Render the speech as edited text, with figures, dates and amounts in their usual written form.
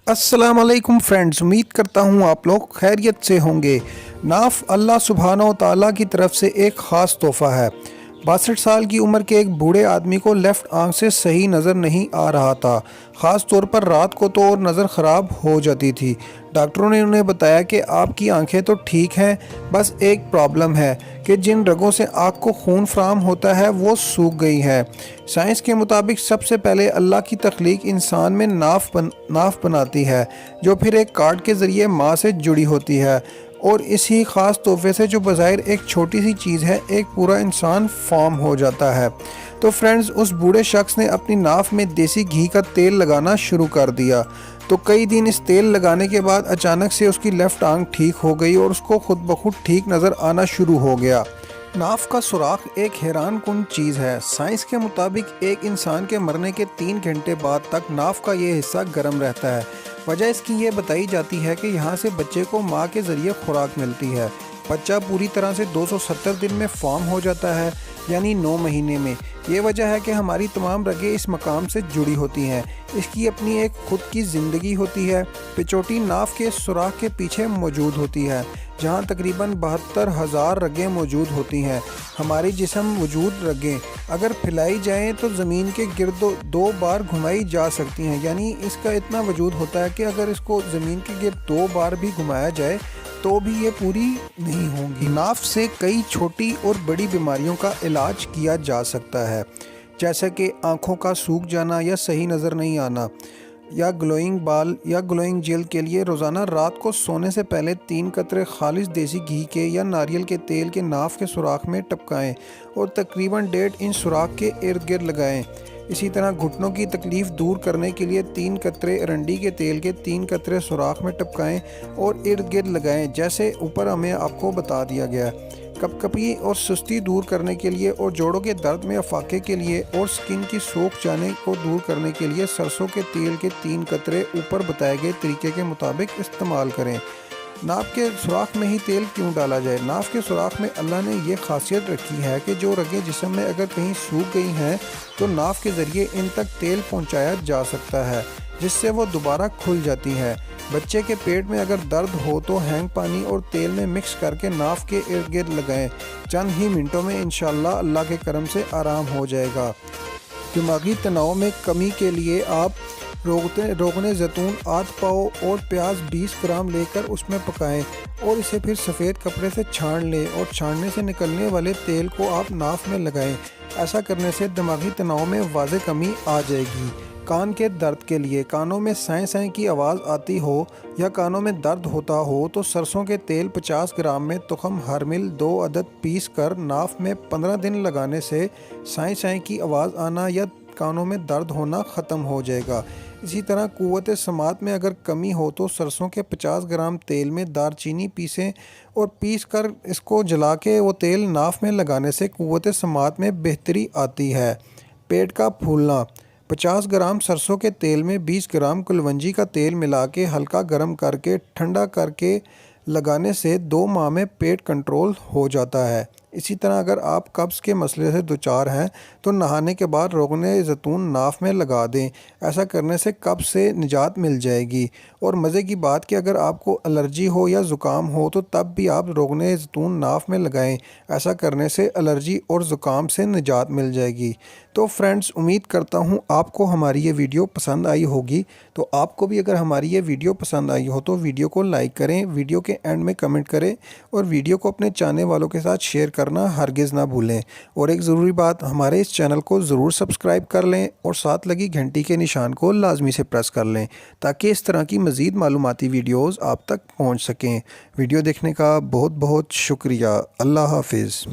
अस्सलाम वालेकुम फ्रेंड्स, उम्मीद करता हूँ आप लोग खैरियत से होंगे। नाफ अल्लाह सुब्हानहू व तआला की तरफ से एक ख़ास तोहफ़ा है। 62 साल की उम्र के एक बूढ़े आदमी को लेफ़्ट आंख से सही नज़र नहीं आ रहा था। ख़ास तौर पर रात को तो और नज़र ख़राब हो जाती थी। डॉक्टरों ने उन्हें बताया कि आपकी आंखें तो ठीक हैं, बस एक प्रॉब्लम है कि जिन रगों से आँख को खून फराहम होता है वो सूख गई है। साइंस के मुताबिक सबसे पहले अल्लाह की तख्लीक इंसान में नाफ बनाती है, जो फिर एक कार्ड के ज़रिए माँ से जुड़ी होती है, और इसी ख़ास तोहफे से जो बज़ाहिर एक छोटी सी चीज़ है, एक पूरा इंसान फॉर्म हो जाता है। तो फ्रेंड्स, उस बूढ़े शख्स ने अपनी नाफ में देसी घी का तेल लगाना शुरू कर दिया। तो कई दिन इस तेल लगाने के बाद अचानक से उसकी लेफ़्ट आंख ठीक हो गई और उसको खुद ब खुद ठीक नज़र आना शुरू हो गया। नाफ का सुराख एक हैरान कुन चीज़ है। साइंस के मुताबिक एक इंसान के मरने के 3 घंटे बाद तक नाफ का ये हिस्सा गर्म रहता है। वजह इसकी ये बताई जाती है कि यहाँ से बच्चे को माँ के ज़रिए खुराक मिलती है। बच्चा पूरी तरह से 270 दिन में फॉर्म हो जाता है, यानी 9 महीने में। ये वजह है कि हमारी तमाम रगें इस मकाम से जुड़ी होती हैं। इसकी अपनी एक खुद की ज़िंदगी होती है। पिचोटी नाफ के सुराख के पीछे मौजूद होती है, जहाँ तकरीबन 72,000 रगें मौजूद होती हैं। हमारी जिस्म वजूद रगें अगर फैलाई जाएं तो ज़मीन के गिर्द 2 बार घुमाई जा सकती हैं, यानी इसका इतना वजूद होता है कि अगर इसको ज़मीन के गिर्द 2 बार भी घुमाया जाए तो भी ये पूरी नहीं होंगी। नाफ से कई छोटी और बड़ी बीमारियों का इलाज किया जा सकता है, जैसे कि आँखों का सूख जाना या सही नज़र नहीं आना, या ग्लोइंग बाल या ग्लोइंग जेल के लिए रोज़ाना रात को सोने से पहले 3 कतरे खालिश देसी घी के या नारियल के तेल के नाफ के सुराख में टपकाएं और तकरीबन 1.5 इंच सुराख के इर्द गिर्द लगाएं। इसी तरह घुटनों की तकलीफ़ दूर करने के लिए 3 कतरे अरंडी के तेल के 3 कतरे सुराख में टपकाएं और इर्द गिर्द लगाएं, जैसे ऊपर हमें आपको बता दिया गया। कपकपी और सुस्ती दूर करने के लिए और जोड़ों के दर्द में अफाके के लिए और स्किन की सूख जाने को दूर करने के लिए सरसों के तेल के 3 कतरे ऊपर बताए गए तरीके के मुताबिक इस्तेमाल करें। नाफ के सुराख में ही तेल क्यों डाला जाए? नाफ के सुराख में अल्लाह ने ये खासियत रखी है कि जो रगें जिस्म में अगर कहीं सूख गई हैं तो नाफ के ज़रिए इन तक तेल पहुंचाया जा सकता है, जिससे वो दोबारा खुल जाती है। बच्चे के पेट में अगर दर्द हो तो हैंग पानी और तेल में मिक्स करके नाफ के इर्द गिर्द लगाएं। चंद ही मिनटों में इंशाअल्लाह अल्लाह के करम से आराम हो जाएगा। दिमागी तनाव में कमी के लिए आप रोगने ज़ैतून आध पाव और प्याज 20 ग्राम लेकर उसमें पकाएं और इसे फिर सफ़ेद कपड़े से छान लें और छानने से निकलने वाले तेल को आप नाफ में लगाएं। ऐसा करने से दिमागी तनाव में वाज़ेह कमी आ जाएगी। कान के दर्द के लिए कानों में साएं साएं की आवाज़ आती हो या कानों में दर्द होता हो तो सरसों के तेल 50 ग्राम में तुखम हर मिल 2 अदद पीस कर नाफ में 15 दिन लगाने से साएं साएं की आवाज़ आना या कानों में दर्द होना ख़त्म हो जाएगा। इसी तरह कुव्वत समात में अगर कमी हो तो सरसों के 50 ग्राम तेल में दारचीनी पीसें और पीस कर इसको जला के वो तेल नाफ में लगाने से कुव्वत समात में बेहतरी आती है। पेट का फूलना 50 ग्राम सरसों के तेल में 20 ग्राम कुलवंजी का तेल मिला के हल्का गर्म करके ठंडा करके लगाने से 2 माह में पेट कंट्रोल हो जाता है। इसी तरह अगर आप कब्ज़ के मसले से दुचार हैं तो नहाने के बाद रोगने ज़ैतून नाफ में लगा दें। ऐसा करने से कब्ज़ से निजात मिल जाएगी। और मज़े की बात कि अगर आपको एलर्जी हो या ज़ुकाम हो तो तब भी आप रोगने ज़ैतून नाफ में लगाएं। ऐसा करने से एलर्जी और ज़ुकाम से निजात मिल जाएगी। तो फ्रेंड्स, उम्मीद करता हूँ आपको हमारी ये वीडियो पसंद आई होगी। तो आपको भी अगर हमारी ये वीडियो पसंद आई हो तो वीडियो को लाइक करें, वीडियो के एंड में कमेंट करें और वीडियो को अपने चाहने वालों के साथ शेयर करना हरगिज़ ना भूलें। और एक ज़रूरी बात, हमारे इस चैनल को ज़रूर सब्सक्राइब कर लें और साथ लगी घंटी के निशान को लाजमी से प्रेस कर लें, ताकि इस तरह की मज़ीद मालूमाती वीडियोज़ आप तक पहुँच सकें। वीडियो देखने का बहुत बहुत शुक्रिया। अल्लाह हाफिज़।